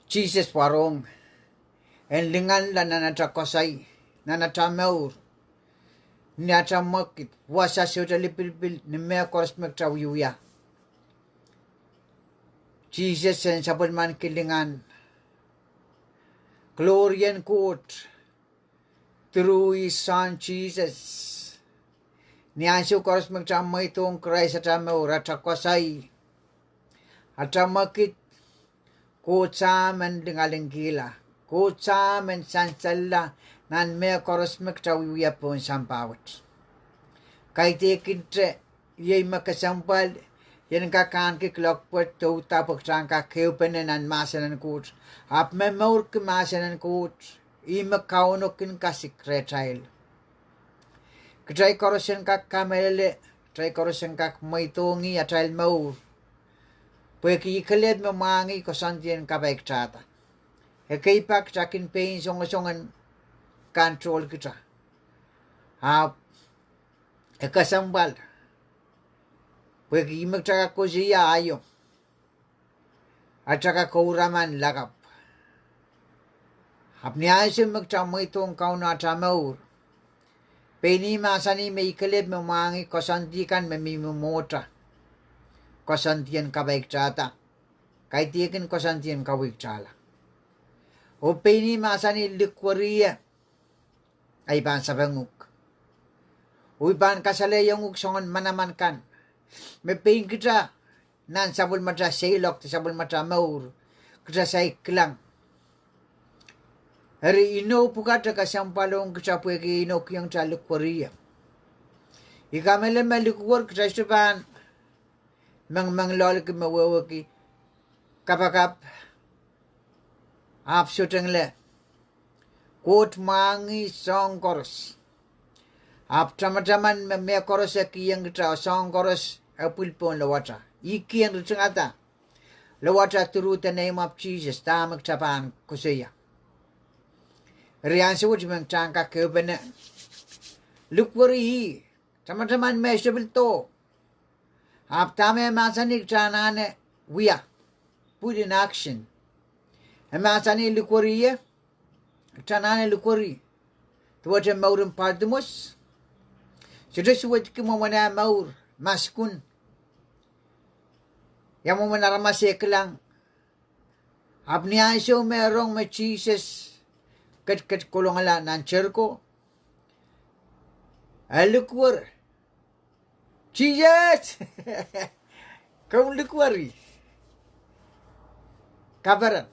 Jesus warong en lingan la nanata kosai nanata meur niata makit wasa sota lipilpil ni mea korsmek trawiuya Jesus en sabon man kilingan glorian court through his son Jesus niasu korsmek tramai tong Christ atrameur atakosai atamakit Kocaman dengan gila, kocaman sansalla nan me korosmek tawiya pun sampawat. Kaite kintre ye makasampal yen ka kan ke clock put to tapak ka keupen nan masanan kut. Ap me maur ke masanan kut. Ima kauno kin ka secretail. Ketrai korosen ka Kamehlel, trai korosen ka maitongi atrail maur. Pweki ikaled mamangi ko santien kabaik chata. E kaipak chakin pain songan control kita. E kasambal. Pweki magchaka ko siya ayo. At saka kauraman lagap. Niyasin magchamo itong kauna chamaur. Peni masani may ikaled mamangi ko santikan mamimumota. Kosantian kabaik chata. Kaitiakin kosantian kawik chala. O peni masani likwaria. Ay ban sabanguk. Uy ban kasale yung uksongan manaman kan. May pain kita. Nan sabul matra saylok. Sabul matra maur. Kita say klang. Hari ino pukata kasampalong kita puwegi ino kiyang cha likwaria. Ikamele malikwar kita istupan. Mang lol ki mawawa ki kapakap ap shooting le kot mangi song chorus ap tamaman me chorus ki yang tra song chorus apil pon lawata iki yang rutungata lawata through the name of Jesus tamak tapan kusaya rian suwut mang tangka kebena lukwari tamaman me stabil to Aptame masanik chanane wia put in action. E masani likoriye chanane likori. Tuwate maurum pardimus. Sudesuwat kimamana maur maskun. Yamamana ramasek lang. Apniya iso merong me Jesus kat kulongala nan cherko. Alukwar. Jesus! Kau likwari. Kabaran.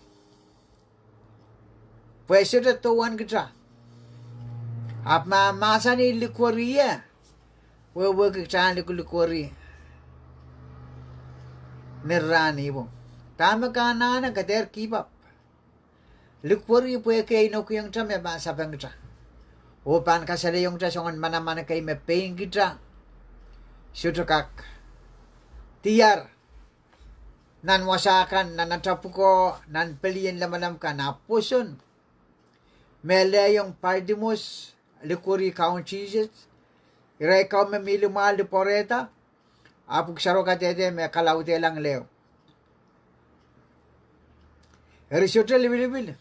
Pwede na tuwan kita. At masa ni likwari ya. Wewe kita likwari. Nirani mo. Tama ka na kader keep up. Likwari pwede kayo inokuyang ta may masabang kita. Upan kasali yung ta songan mana-mana kayo may pain kita. Sudakak tiar nan wasakan nan natapuko nan pelian lamanam ka napusun mele yung pardimus likuri kaun Jesus iray kaun memilumal di poreta apuk saro katete me kalaute lang leo erisote libil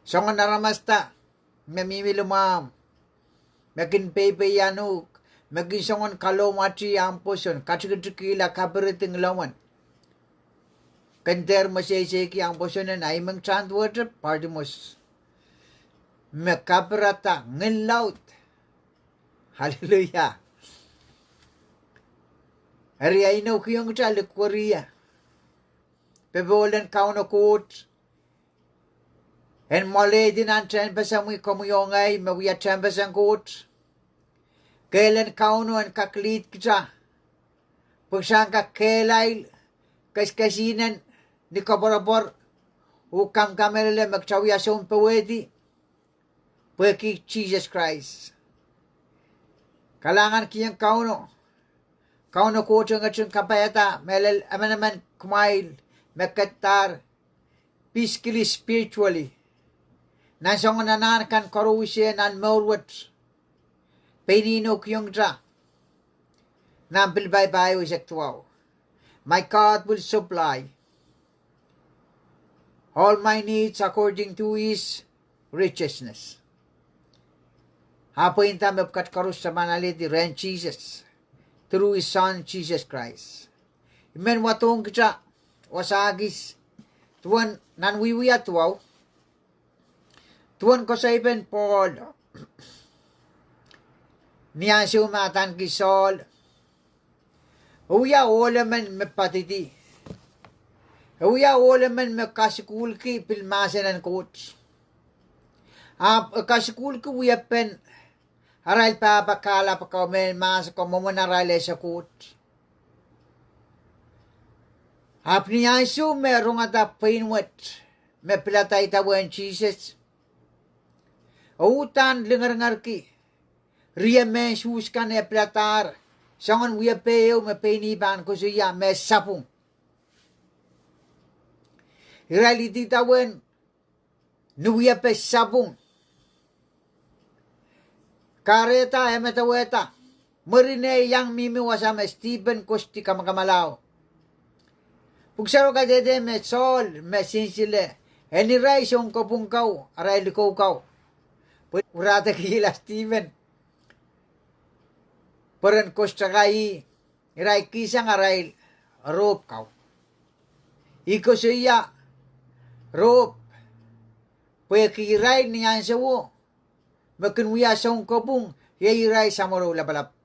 songan naramasta memimilumam mekin pepe yanuk Magisongon kalomati amposon katikila kaberiting lawan. Kenter masayki amposon na imang chandwater partimos. Makaberata ngilaut. Hallelujah. Ariya ino kiyong chalikwariya. Pebolan kauno court. En mole din ang chanpasamwi komuyongay mawiya champasang court. Kailan kauno ang kaklit kita. Pagsang kakelail, kaskasinan, ni kaborabor, ukam Kamehlel magsawiya sa umpawedi. Pweki Jesus Christ. Kalangan kiyang kauno. Kauno ko nga siyang kapayata, melel amanaman kumail, makatar, physically, spiritually. Nasong nanan kan karuwisya nan mawat. Penino kiyong dra. Nampil bye-bye was actual. My God will supply all my needs according to His righteousness. Apa inta mepkat karus sa manalit di Ren Jesus through His Son Jesus Christ. Imen watong kita wasagis tuan nanwiwiyat wow. Tuan ko sa iben Paul niya sumatan kisol uya olemen mepatiti uya olemen mekasikul ki pilmasenan coach kasikul ki uya pen aral pa bakala pa komen mas ko momonarale sa coach apni asu merong ata painwet me pilatay tawan Jesus utan lengar-ngar ki ria me suskan e platar sangan uya peo me peniban ko suya me sapung reality tawan nuya pe sapung kareta emetaweta merine yang mimi wasama Stephen Kosti kamakamalaw pugsaro ka dede me sol me sinsile eni rai song kopungkaw aray likaw urata kila Stephen peren kostrakai irai kisang aray rop kau iko siya rop pwe kiray niyan sawo makin wiya song kopung ye iray samoro labalap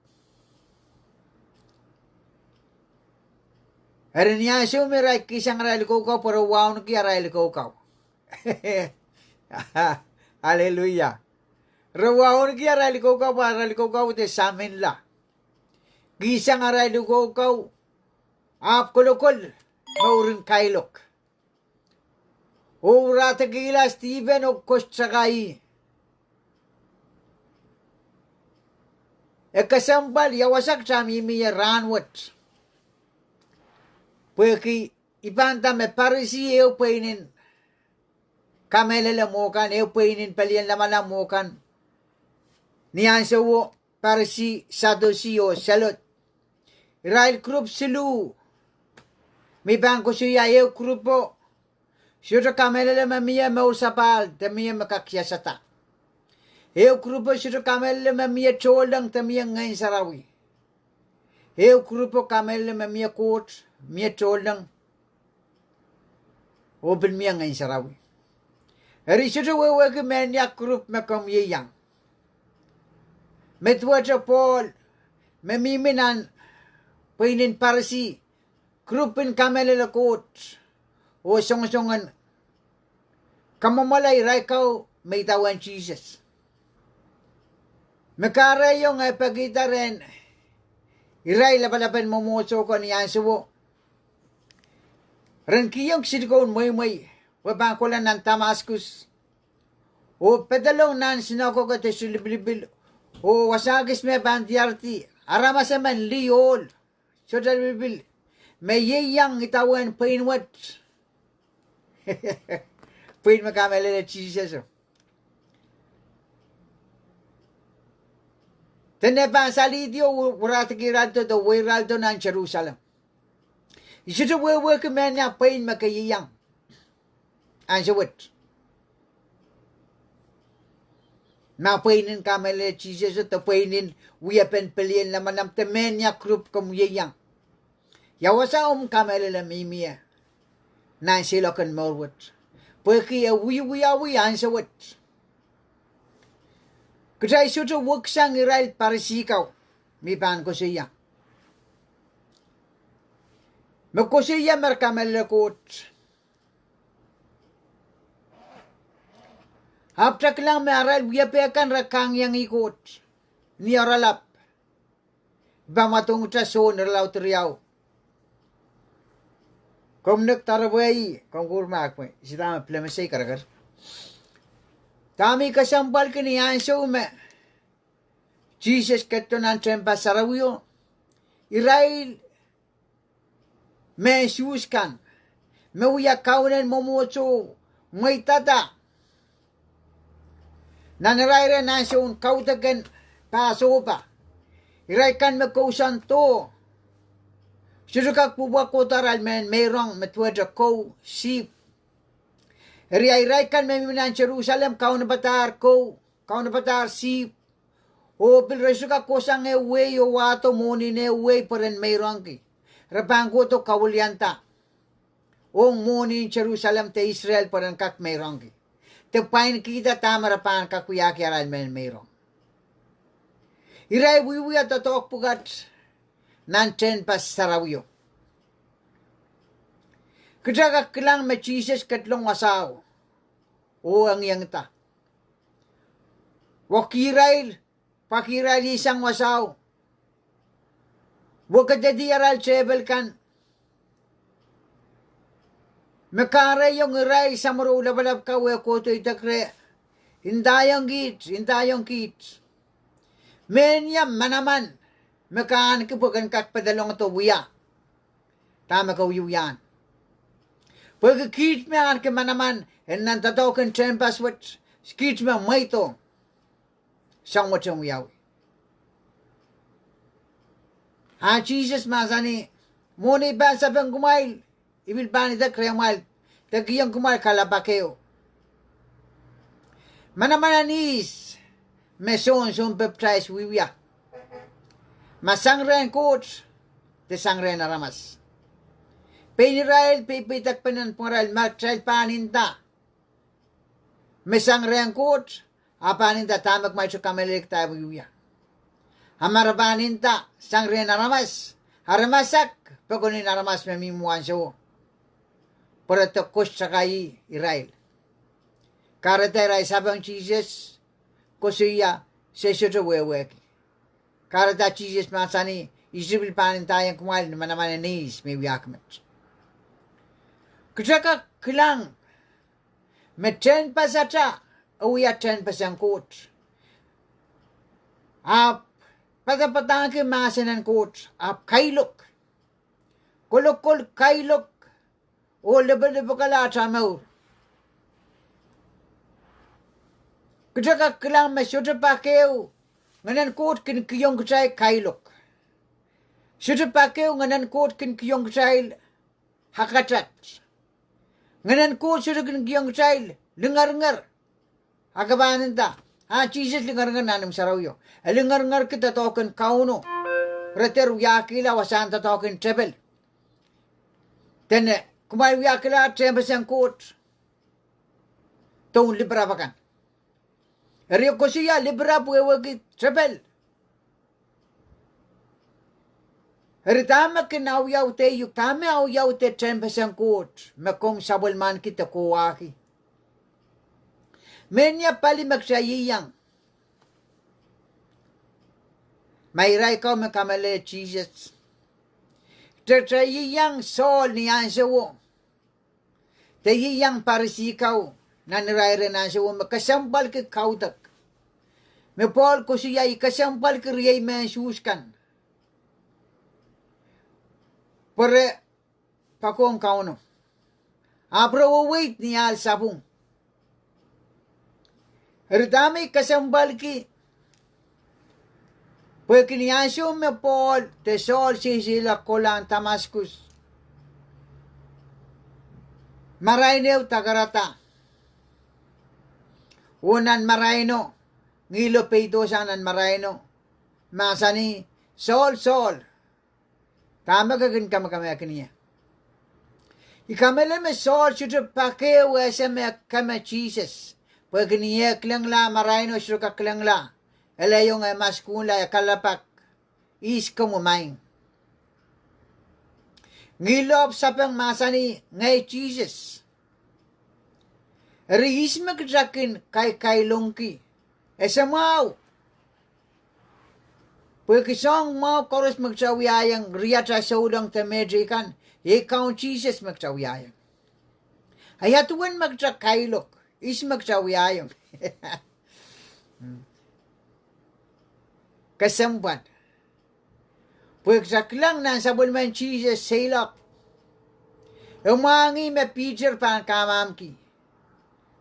erin niyan sawo miray kisang aray likaw pero waon ki aray likaw hallelujah rawaon ki aray likaw para likaw te samin la gisang aray likaw ap kolokol maurin kailok urata gila Stephen o kostrakai kasambal yawasak samimi ranwat pweki ipanta me parisi eu peinin Kamehlel mokan eu peinin palian lamana mokan niyan sawo parisi sadosi o salot Israel group silu mi bangko siya eu grupo siya Kamehlel mamia mausapal tamia makakyasata eu grupo siya Kamehlel mamia cholang tamia ngayon sarawi eu grupo Kamehlel mamia coach mia cholang open mia ngayon sarawi eri siya wewe ke menya group makam yang metwaja Paul memiminan painin parsi grupin Kamehlel coach o song-songan kamamalay ray kau may tawan Jesus mekara yung pagita rin iray labalaban momoso ko niyan suwo rin kiyong silikon may wabang ko lang ng Damascus o pedalong nan sinako ka te sulibilibil o wasagis me bandiarti arama sa man liol so dalibil may yeyang itawan painwat pain Kamehlel Jesus tenepan salidio urata kiralto do wiralto nan Jerusalem isuto wewe kemenya pain makayeyang ansawat na painin Kamehlel Jesus to painin wiyapen pelien lamanam temenya group kamuyeyang Iawasa Kamehlel mimia nan silokan morwat pweki wiyawi ansawat kaya isuto wuksang Israel parisikaw mi pan ko siya magkusiya mer Kamehlel coach Haptak lang may aral, wiyapekan rakang yang ikot. Ni aralap. Iba matong traso, naralaw teriyaw. Kom nagtarabay, kom kurmak mo. Isitama plemasay karagar. Tami kasambal kiniyan sa ume. Jesus kato ng trempa sarawyo. Israel, may suskan. May uyakawnan momoso. May tata. Nanarayra na siya un kautagan paso pa. Iray kan magkausan to. Sirukak puwa ko taral men mayroong matwada ko sip. Eri-irai kan meminan Jerusalem kau na batar ko, kau na batar sip. O pilresu ka kosang ewe yo wato moni ne ewe peren mayroangki. Rapangko to kawulyanta. O moni Jerusalem te Israel peren kak mayroangki. Te pain kita tamarapan kakuyaki aral men mayrong. Irai wiwi at tatok pugat nanten pas sarawyo. Kejaga kelang me Jesus ketlong wasaw. O ang yang ta. Wakirail, pakirail isang wasaw. Wakadadi aral chebel kan. Mekare yung iray sa maro labalab ka we koto itakre. Indayong kit. Menyam manaman. Mekaan kipugan kakpadalong to buya. Tama ka uyuyan. Pagkakit me an ke manaman. En nantatoken tempas wat. Skit me maito. Sang wat yung uyawi. Jesus masani. Muni ba sabang kumail. Ibil bani da kremal. Tagiyang kumail kalapakeo. Manamanis. Meson son baptized wiwiya. Masangren coach. Te sangren aramas. Penirail pipitak penan pengaral magtrail paninta. Mesangren coach. Apaninta tamak may Kamehlel tayo wiwiya. Amarapaninta sangren aramas. Haramasak. Pagunin aramas memimuan siya. Para to coach sakay Israel. Karateray sabang Jesus. Kusuya sesuatu weweki. Karata Jesus masani isibil panin tayang kumail naman nis may wiyakmet. Kutaka kilang me 10% uya 10% coach. Ap patapatang ke masanan coach. Ap kailok. Kolok kailok. O lebo kala chamaur. Kutaka kilang me syuta pakeo. Nganan kot kin kiyong kacay kailok. Syuta pakeo nganan kot kin kiyong kacay hakatat. Nganan kot syuta kin kiyong kacay lengar-ngar. Hakabanan ta. Jesus lengar-ngar nanam sarawyo. Lengar-ngar kita token kauno. Rater yakila wasan ta token trebel. Tene kumay yakila trebel sang kot. Tong libra bakan. Rio kosia libra puewagi trebel. Ritama kinawyaw te yuk tame awyaw te 10% coach. Makom sabulman kita kuwaki. Menya pali magsayiyang. Mayray ko makamali Jesus. Tetrayiyang sol niyan siya wo. Tayiyang parisikaw. Nanirayra na siya wo makasambal ke kautak. Me Paul ko siya ikasambal ke riyay mensuskan. Pare pakong kauno. Apro wait ni al sabung. Ridami kasambal ki. Pagkiniyansyo me Paul te sol sisila kolang Damascus. Marainew tagarata. Unan maraino. Ngilo peito sanan maraino. Masani sol. Tama kagin kami akiniya. Ikamele me sol syutu pakeo ese me kama Jesus. Pagkiniya klang la maraino syutu kaklang la. Elayong maskun la kalapak. Is kumumain. Ngilop sapang masani ngay Jesus. Riis magjakin kay longki. Esa mau. Pagkisong mau koros magsawiyayang riyata sa ulang tamedrikan. Ikaw Jesus magsawiyayang. Ayatuan magjakailok. Is magsawiyayang. Kasampan. Pagkaklang na sabon man Jesus sailok. Umangi me Peter pan kamamki.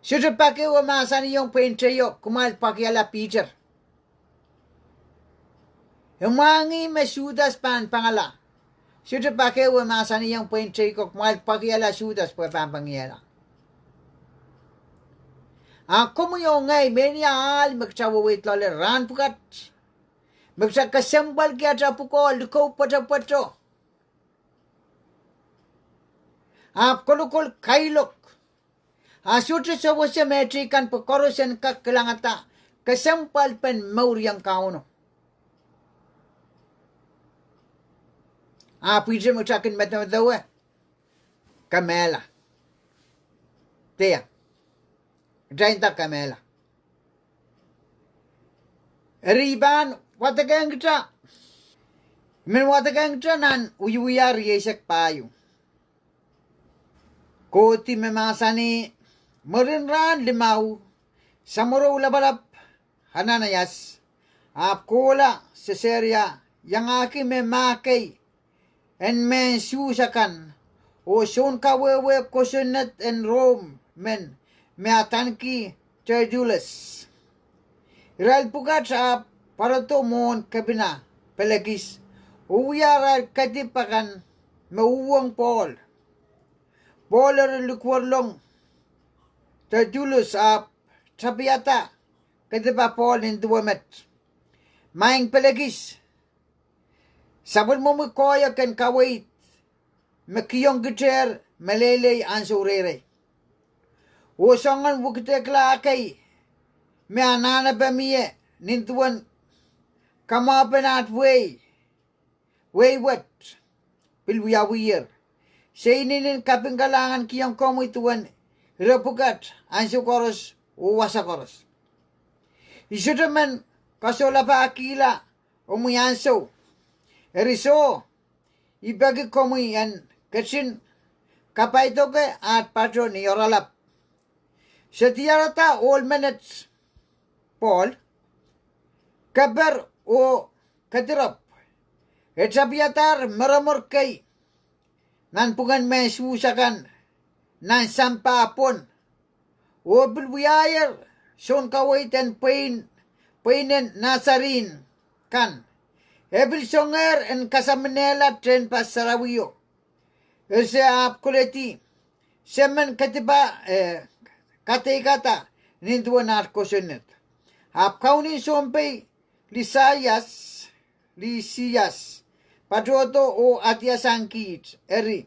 Sudah pakai wamasan yung pentrayo, kumal pakai ala Peter. Umangi me Judas pan pangala. Sudah pakai wamasan yung pentrayo, kumal pakai ala Judas pan pangala. Ako mo yung ngay, menial, magcawawit lole ran pukat. Magkasembal kaya sa pukol, ikaw pato. Kulukul kailok. Sutra sa wasa metrikan pagkorosan kakilangata. Kasempal pen mauriyang kauno. Pwede mo sakin matawadawa. Kamehlel. Tiya. Jainta Kamehlel. Riban, watagang kita. Min watagang kita nan uyuyar yesek payo. Koti memasani merinran limau. Samuro ulabalap hananayas. Kola seseria yang aki memakay en men susakan. O son kawewe kosunet en Rome men meatanki Tertullus. Iral pukat sa parato mon kabina pelagis. Uyaral katipakan mauwang Paul. Paul lukwarlong Tertullus sapiata katipa Paul ninduwamet. Maing pelagis. Sabon mo mukoya kan kawait. Makiyong giter malelay ang surere. Usangan wukitekla akay. May anana ba miye nintuan kamapanat way. Waywat. Pilwiyawiyar. Sa ininin kapinggalangan kiyang komuituan. Rapukat ang sukoros uwasakoros. Isudaman kasola pa akila umuyanso. Eriso. Ibagi komuyan. Kacin kapaitoke at patro ni oralap. Sa tiyarata all minutes Paul kabar o katirap. Et sabiatar maramor kay nan pungan may susakan nan sampa apon. O bilbuyayer son kawaitan painen nasarin kan. Ebil songer en kasamanela tren pasarawiyo. Ese kuleti semen katiba kata ninduan narkosunet. Kaunin sompay Lisias patroto o atiasangkit eri.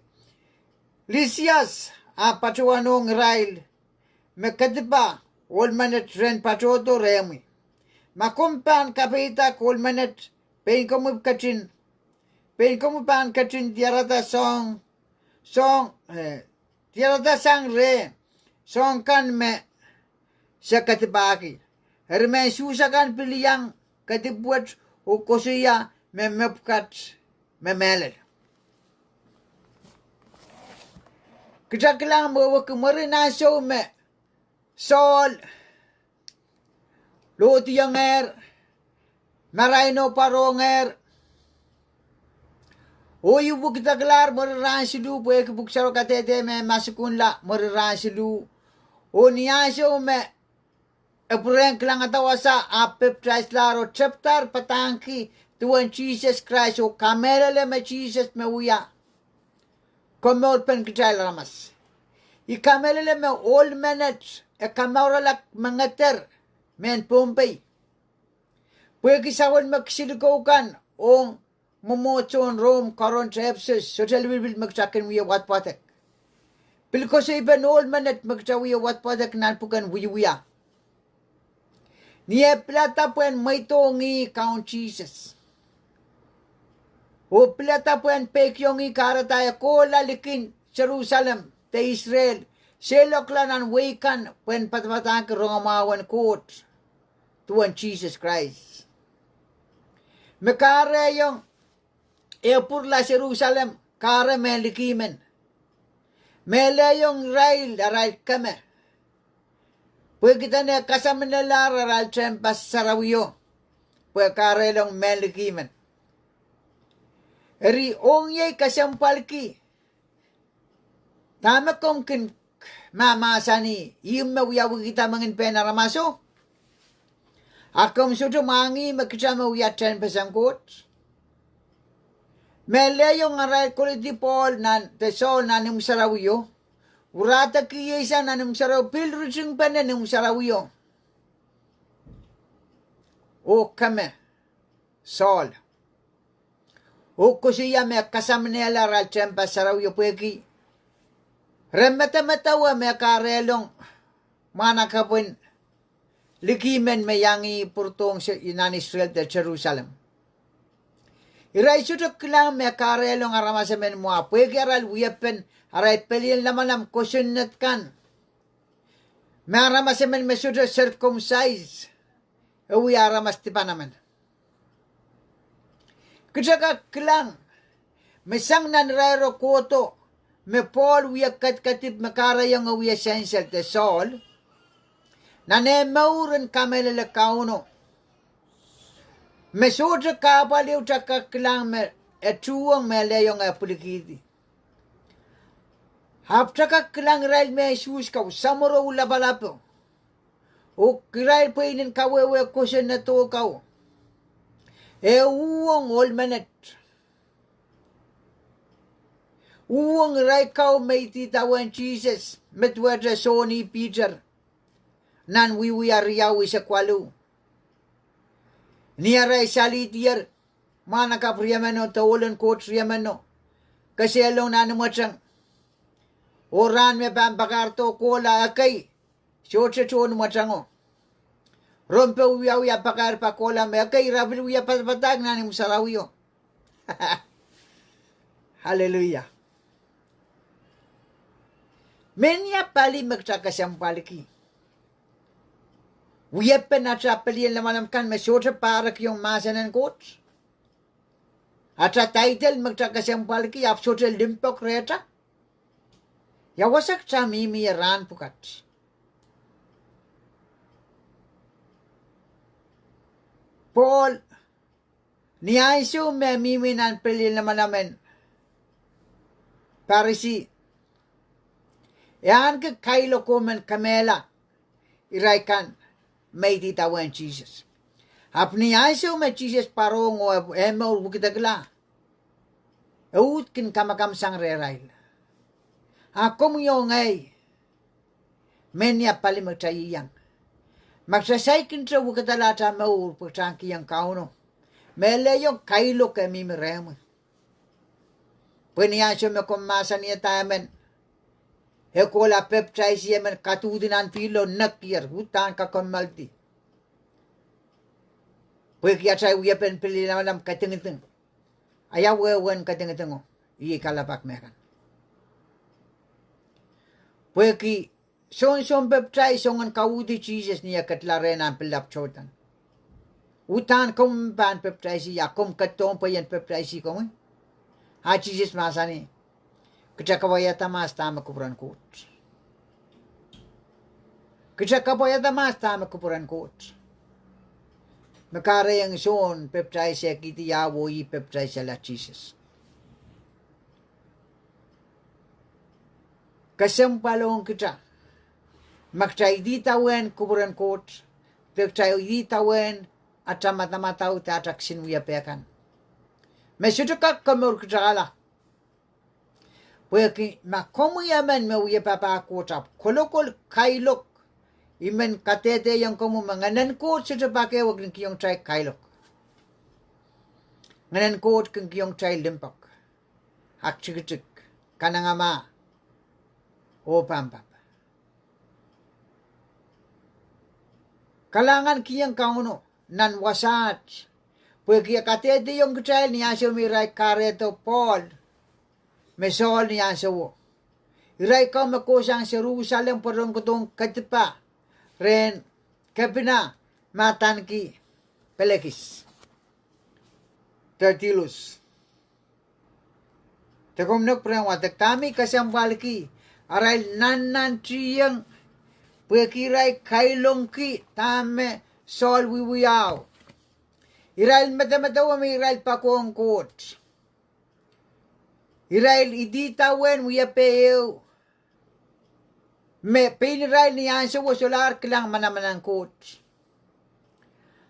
Lisias patroanong rail mekatiba olmanet ren patroto remi. Makumpan kapita kolmanet pain komu kacin tiarata song tiarata sang re song kan me sa katibaki. Herme susakan piliyang katibuat o kosuya me mepkat memelel. Kitakilang mo kumarinaso me sol lutiyanger maraino paronger. O yubu kita kelar meriran silu boleh kebuksaro katete me masukun la meriran silu. O niaso me epureng kelang atawasa apep traislaro chapter patangki Tuhan Jesus Christ o Kamehlel me Jesus me uya. Komol pen kecil ramas. I Kamehlel me all minutes kamaralak mengeter men pompei. Pwede kisawan magsilikokan ong Momotson Rome karon sa Ephesus so televibil magsakin wiya watpatek. Pilko sa iban all minute magsawiya watpatek nan pukan wiya. Niya plata puen maitongi count Jesus. O plata puen pekyongi karataya ko lalikin Jerusalem te Israel. Seloklan an weikan puen patpatang rongomawan kot. Tuan Jesus Christ. Mekare yung Epurla Jerusalem kare melikimen. Melayong rail kame. Pwede kita na kasamanala raral trempas sarawiyo. Pwede kare long melikimen. Eri ongyay kasampalki. Tama kumkin mamasani. Iyong mawiyawi kita mangin penaramaso. Akom suto mangi makisama wiyat trempas ang kot. Melayong aral kulit di Paul nan tesol nan yung sarawiyo. urata ki isa na nimsaraw pilruching pene nimsaraw yo. O kame, Saul. O kusiya me kasamnela ral tsempa saraw yo pweki. Remata-matawa me karelong mana kapun likimen me yangi purtong sa inan Israel de Jerusalem. Iray sudok lang me karelong aramasamen mo pweki aral wiyapen aray pelin lamanam kusunat kan. Me aramasamen me sudok circumcise. Uwi aramas tipa naman. Kajaka klang mesang nanrero koto me Paul wiya katip makarayang wiya essential te Saul nane mauren Kamehlel kauno me sotra kapaliw takaklang me etuang me leyong apulikidi hap takaklang rail me Jesus kau samuro ulabalapo o kirail painin kawewe kusyon na to kau e uong olmanet uong rai kau may titawan Jesus metwedra Sony Peter nan wiwi ariyawi sa kwalu niyaray salitier mana ka priyamano tawulan ko triyamano kasi along nanumatsang oran me pampakarto kola akay soche chon matsango rompe uyaw ya pakar pa kola me akay rabil uya patag nanim sarawiyo. Hallelujah. Menya pali magkakasampaliki. Uyepen at sa pali lamanam kan mesyote parak yung masanan coach. At sa title magkakasampaliki apsote limpok reta. Yawasak sa mimi ran pukat. Paul niyaiso me mimi nan pali lamanamen. Parisi yan ke kailo komen kamela iraikan may titawan Jesus. Apni aiso me Jesus parong o emo bukitagla. Eut kin kamakam sang rerail. Akom yung ay menya pali magtayiyang. Magsasay kin sa bukitalata maur pagtangki yung kauno. Mele yung kailo kami miremo. Pweniyaso me kumasa niya tamen. Ekola peptise yemen katudinan pilo nakir hutan ka komalti. Pwekya chay uyepen pili naman katingiting. Ayaw wewen katingiting o. Iye kalapak mekan. Pweki son peptise songan kawudi Jesus niya katlaren ang pilap chotan. Utan kumpan peptise ya kum katong pa yan peptise kong. Ha Jesus masani. Kecakapayata mas tama kupuran kot. Kecakapayata mas tama kupuran kot. Makara yang son peptay siya kiti yawo i peptay siya la Jesus. Kasampalong kita. Magtay di tawen kupuran kot. Peptay di tawen at mata-mataw tataksin wiya pekan. Mesudukak kamur kita Pweki makomu yaman me uye papa kotap kolokol kailok imen katete yang kamu manganan kot sejapake wag ng kiyong try kailok nganan kot keng kiyong try limpak hak chik kanangama o pampap kalangan kiyang kauno nan wasat pweki katete yung try niya siya miray kareto Paul Mesol niya sawo. Iray ka makosang sa Jerusalem parang kutong katipa. Ren kapina matan ki pelekis. Tertilus. Takom nak prang watak kami kasambal ki. Aray nanan triyang. Pwekiray kailong ki tame sol wiwiyaw. Iray mata-matawa may iray pa ko ang coach. Irail iditawen wiya peo. Me pinirail ni ansa wo solar kilang manamanang coach.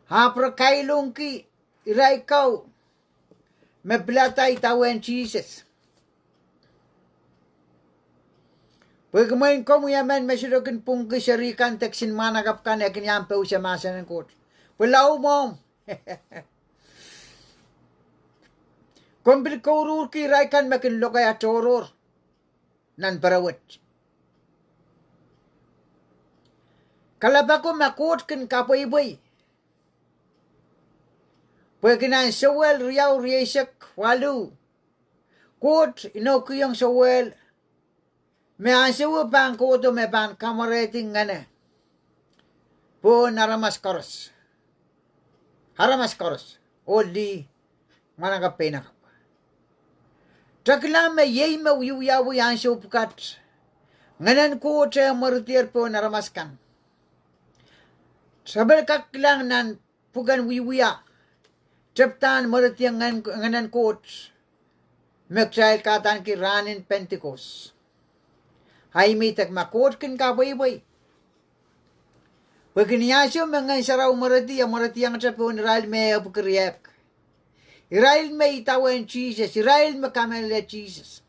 Hapra kailong ki iray kau. Me platay tawen Jesus. Pagmain kamu yaman masudokin pung keserikan teksin mana kapkan yakin yampe usah masa nengkot. Pulau mom. Kombil kaurur ki raikan makin lokaya toror nan perawat. Kalau bako makotkan kapoy boy. Pagkinan sawel riyaw riyesak walu. Kot ino kuyang sawel. Me ansewa pang koto me pang kamarating ngane. Po naramas koros. Haramas koros. Oli managapay na. Taklang me yey me uyuyawu yansi upukat. Nganan ko te marutier po naramaskan. Sabel kaklang nan pugan uyuya. Ceptan marutiang nganan kot. Meksail katan ki ranin Pentecost. Hay may takmakot kin kaboy-boy. Pagkiniasyo mga saraw marati ang sapon Israel may apukariyak. Israel may itawan Jesus. Israel may Kamehlel Jesus.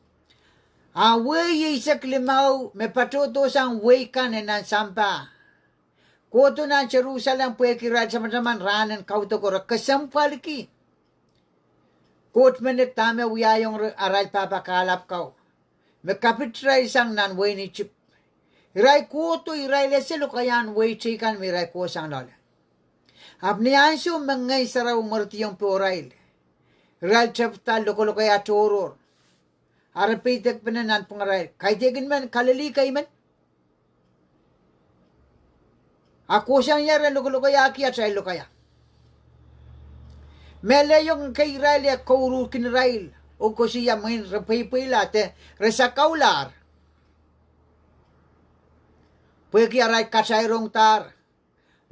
Away isak limaw may patuto sang way kanan sampa. Koto na Jerusalem puekiral sama-saman ranan kauto ko kasampal ki. Kot menit tame uyayong aral papakalap kau. Megkapit ray sang nan way ni chip. Iray koto iray leselo kayan way chikan miray ko sang lala. Apniansyo mangay saraw martiyong po Israel. Israel chapta loko-loko ya toror. Arapitek pinanan pong Israel. Kaitigin man kalali kay man. Ako siyang yara loko-loko ya aki at Israel kaya. Mele yung kay Israel ya kauru kin Israel. O ko siya main rapay-pay late resakaular. Pweki aray kasayrong tar.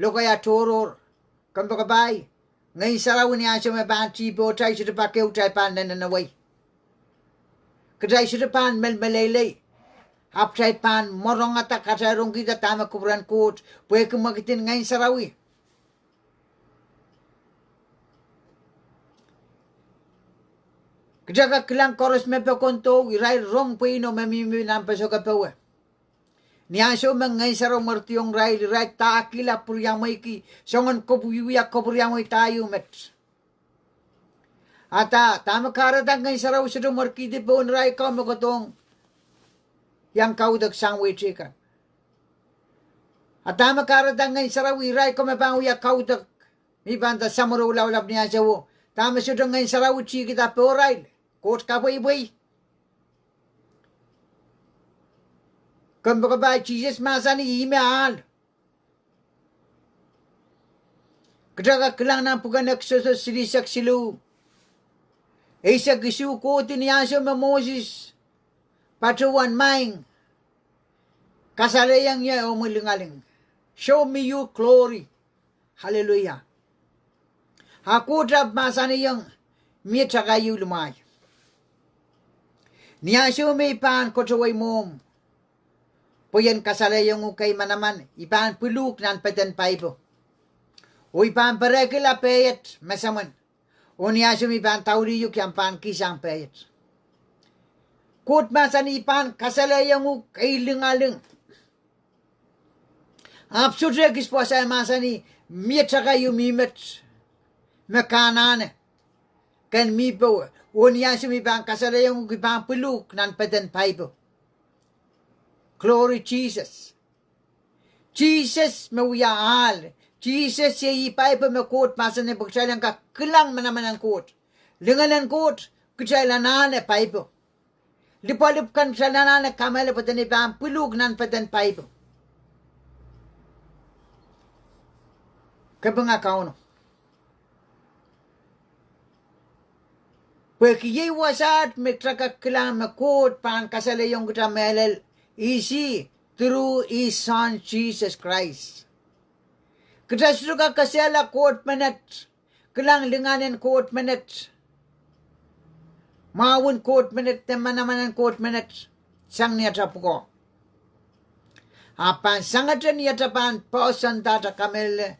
Lokaya toror. Kampo kabay. Ngayon sarawin niya siya may banchi po tayo siya pa kayo tayo pa nananaway. Katay siya pa melmelele. Hap tayo pa morong ata kasayrong kita tama kubran kot. Pweki magitin ngayon sarawin. Kajaga kilang koros me pe konto. Iray rong po ino mamimi nampaso ka pa Niyaso mangay saraw martiyong ray taakila puryamoy ki songon kopuyuya kopuryamoy tayo met. Ata tama karatang ngay saraw sa markidi po ray ka makotong yang kaudag sangwe chikan. At tama karatang ngay saraw iray ka mapanguya kaudag mi banta samuro ulawlap niya sawo. Tama sa ngay saraw chikita po ray kot kapoy-boy. Kampo ka ba, Jesus masa ni imeal. Kadaga kilang na puganak sa silisak silu. Isa gisu ko tiniyaso ma Moses. Patuan maing. Kasalayang niya o mulingaling. Show me your glory. Hallelujah. Ako drab masa niyang miya tsakayu lumay. Niyaso may pan kotaway mom. Puyan kasalayang ukay manaman, ipan puluk nan peten paipo. O ipan parekila payet masaman. O niyasum ipan tauriyuk yang pan kisang payet. Kut masan ipan kasalayang ukay lingaling. Absurde kispuasa masani mietaka yumimet mekanane. Kan mipo o niyasum ipan kasalayang ipan puluk nan peten paipo. Glory Jesus. Jesus mawiyahal. Jesus siya ipay pa makot masan na pagsayang ka kilang manaman ang kot. Lingalan kot, kutsaylanan na paipo. Lipalip kan salanan na kamala patan ipang pulug nan patan paipo. Kabang kauno. Pweki Iawasa mitraka kilang makot pang kasalayong Kamehlel. Isi through His Son Jesus Christ. Kadasro ka kasela court minute. Kilang linganin court minute. Mawun court minute. Temanaman court minute. Sang niyatap ko. Apan sangatan niyatapan pausan tata Kamehlel.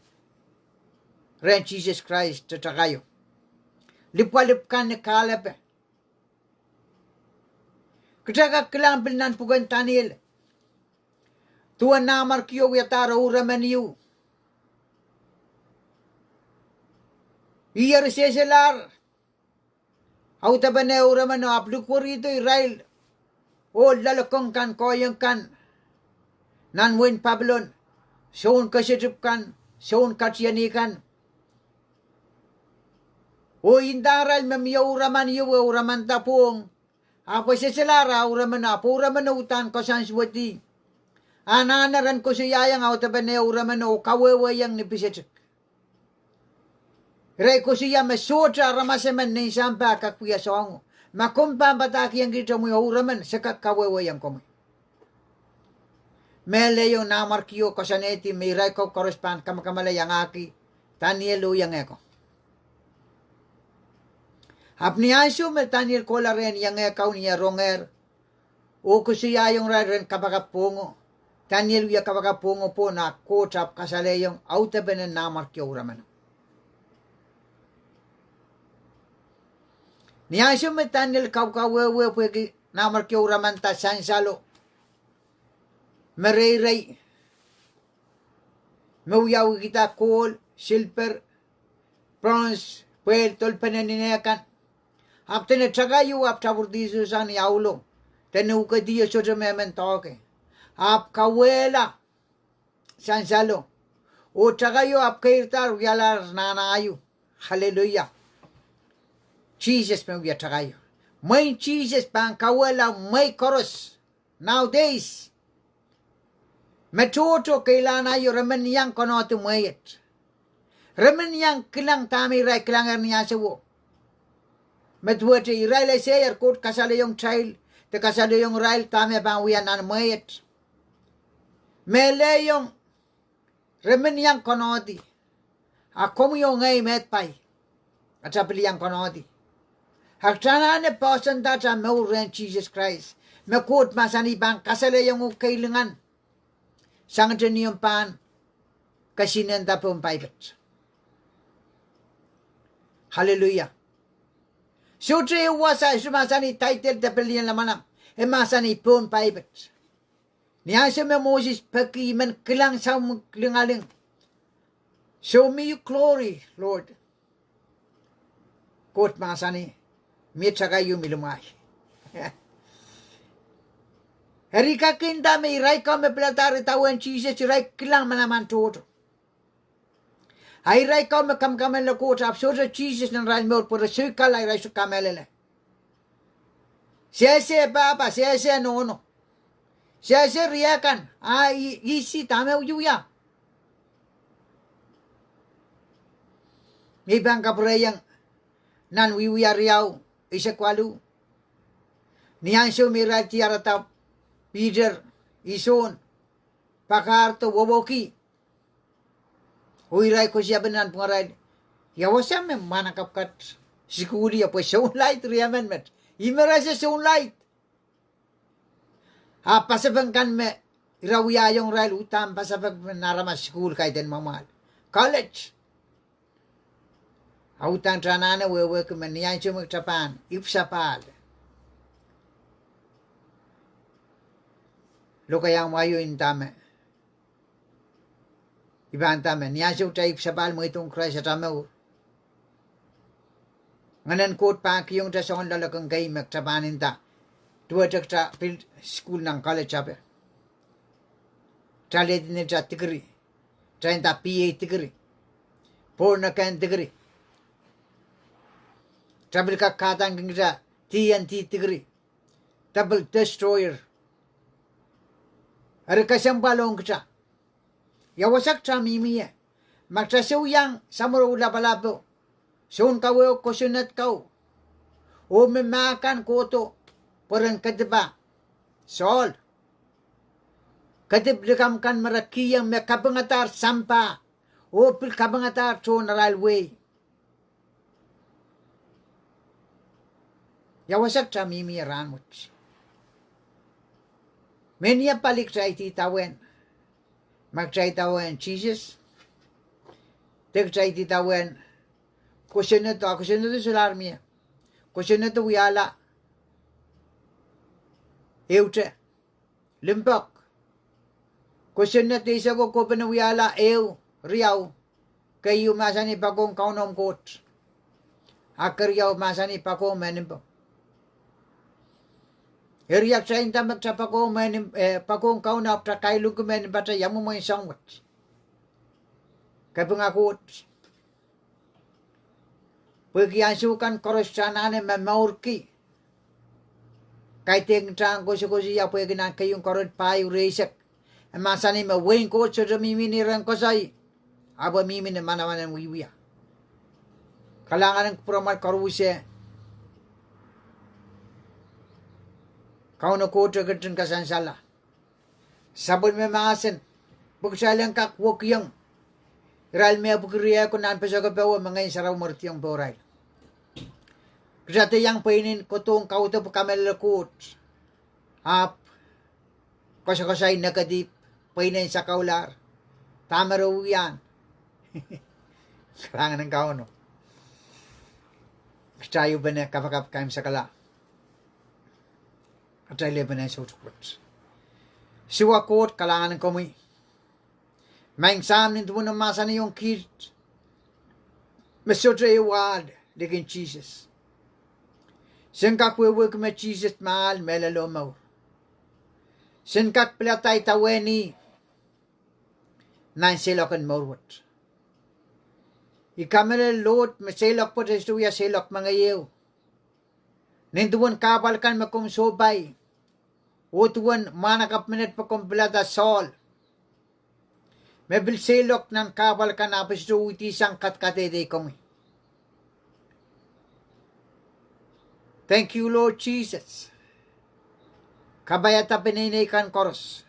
Ren Jesus Christ tatakayo. Lipwalipkan ni kalap. Kadaga kilang bilnan pugan tanil. Tuan namar kio yatara uraman yu. Iyar seselar. Au tabane uraman no aplukur itu Israel. O lalakong kan koyang kan. Nan win Babylon. Soon kasidipkan. Soon katsiyanikan. O indaral memiya uraman yu uraman tapung. Apa seselara uraman apa uraman utan kosan suwati. Ananaran ko siyayang au tabane uraman o kawewayang ni pisetik. Ray ko siya masotra ramaseman ni sampa kakuya songo. Makumpa bataki yang kita mo uraman sa kakawewayang ko mo. Meleyo namar kiyo kosaneti may ray ko korrespan kamakamala yang aki. Tanielo yang eko. Apni aso me taniel kola ren yang ekaw niya ronger. O ko siya yung ren kapakapungo. Daniel ya kapakapungo po na kotap kasaleyong autaben namar kiyo uraman. Niyaso me Daniel kawkawewe pwede namar kiyo uraman ta sansalo. Merey-rey. Mauyaw kita gold, silver, bronze, pwede tolpanan ninayakan. Apte na tsagayo ap taburdiso sa niyaulo. Tenuka diyo so memen toke. Ap kawela sansalo. O tsagayo ap kairtar yalar nanayo. Hallelujah. Jesus me uya tsagayo. May Jesus pang kawela may koros. Nowadays. Metoto kailangan ayo remen yang kono tu mayat. Remen yang kilang tami rai kilangar niya sewo. Metuwete Israel sayer kot kasale yung child. Te kasale yung Israel tami bang wiyan an mayat. Mele yung remen yang kono di. Ako mo yung ngay met pay. At sa pili yang kono di. Haktana ne person that sa mauren Jesus Christ. Mekot masani bang kasale yung kailangan. Sangat niyong pan kasinanda pong pipet. Hallelujah. So Iawasa sumasani title tapilian lamanam. Masani pong pipet. Niyasa me Moses pakiman kilang sa lingaling. Show me your glory, Lord. Kot masani. Mitsaka yung milumay. Erika kinda me irai kame pelatari tawan Jesus irai kilang manaman toto. Ai rai kame Kamehlel kota absurda Jesus nan rai meur por sukala irai su Kamehlel. Sese baba sese nono. Sese riakan ai isi tame uyuya. Mi bangka prayang nan wiwiya riau isa kwalu. Niyansyo mirai tiara tap Peter, Ison, Pakarto, Woboki. Uiray ko siya benan pengaray. Iawasa me manakapkat sikuli apa sound light riaman met. Imera sa sound light. Pasabangkan me irawiya yung rail utam pasabang narama school kay den mamal. College. Autan tranana wewe ko man niyan siya magtapan. Ipsapal. Lo kaya mayo intame. Iban tame. Niya siya tayo sabal mo itong Christ at tame. Nganan kot pa kiyong tasong lalakang kay magtapanin ta. Tuwa sa school ng college sabi. Tralit din sa degree. Train ta PA degree. Por na kan degree. Trabil ka katang sa TNT degree. Double destroyer. Ada kasambalong kita. Yawasak sa mimiya. Magsasaw yang samuro labalapo. Soon kawo kusunat kau. O memakan koto. Porang kadiba. Sol. Kadib likamkan marakiyang may kabangatar sampa. O pil kabangatar so naralway. Yawasak sa mimiya ranmut. Menya palik sa itawen. Magsaitawen Jesus. Tegsaitawen. Kusunod to sularmiya. Kusunod to wiyala. Eute. Limpok. Question na tisa ko penawiyala riyaw. Kayo masani pa kong kaunom kot. Akariyaw masani pa kong menimpo. Iriyak sa inta magsa pa kong kaunap ta kailug ko menimpa ta yamu mo isang wat. Kaya pangakot. Pagkiansukan korosyanane memaurki. Kaya tingtang ko siya pagkinan kayong korot payo resek. Masani mawing ko sa mimini rin ko sa'y. Aba mimini manaman ang wiwiya. Kalangan ng promal karuse. Kauno ko tagad kasansala. Sabon me maasin. Pagsalang kakwok yung. Iral me apukiriya ko naan pasagapawa mga insaraw martiyang boray. Kasate yang painin ko tong kauto po Kamehlel kot. Kasakasay nakadip. Painin sa kaular. Tama raw yan. Kalangan ng kauno. Kasayo ba na kapakap kaim sa kala. Kasayo ba na sutukot. Siwa kot kalangan ng kumi. Maing sam nintu mo namasa na yung kid. Masotra iwad. Ligin Jesus. Sengkak wewek me Jesus mahal melalo mo. Sengkak pelatay taweni. Nan silokan morwat. Kamehlel lot masilok po sa istuya silok mga yew. Nintuan kapal kan makum sobay. Utuan manakap minit makum pelata sol. Mebil silok nan kapal kan apis to uti sang katkatete kami. Thank you Lord Jesus. Kabayata pininaikan koros.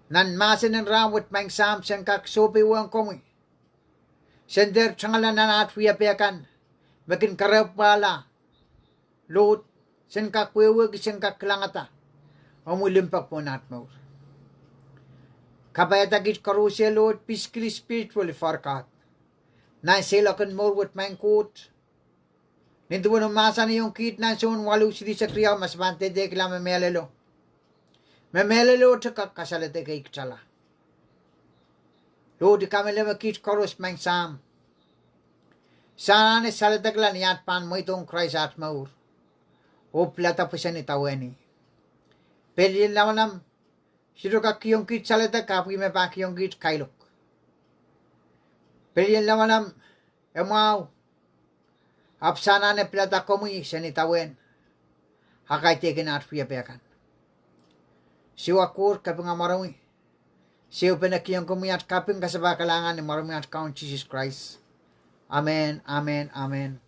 Nan masin ng rawat maing sam siyang kaksopi uang kami. Sender changalan na natwiyapakan. Makin karapala. Lord, sen kakwewe sen kaklangata. Umulimpak po natmaur. Kabayata git karusya Lord, physically, spiritually farkat. Na silakan mo wat maing kot. Nintu mo masa na yung kit na sun walu sidi sa kriya mas bante de kila memelelo. Memelelo ta kasalate kay ktala. Lord Kamehlel makit koros maing sam. Sana ni salataglan yat pan mo itong Christ at maur. O plata po siya ni taweni. Pero yun naman siro ka kiyong kit salata kapoy me pa kiyong kit kailok. Pero yun naman emaw. Apsana ni plata komoy siya ni tawen. Hakay tekin at piyapakan. Siwa kur kapang amarawi. Siya pinakiyong kumiyat kaping kasabakalangan ni marami at kaon Jesus Christ. Amen, amen, amen.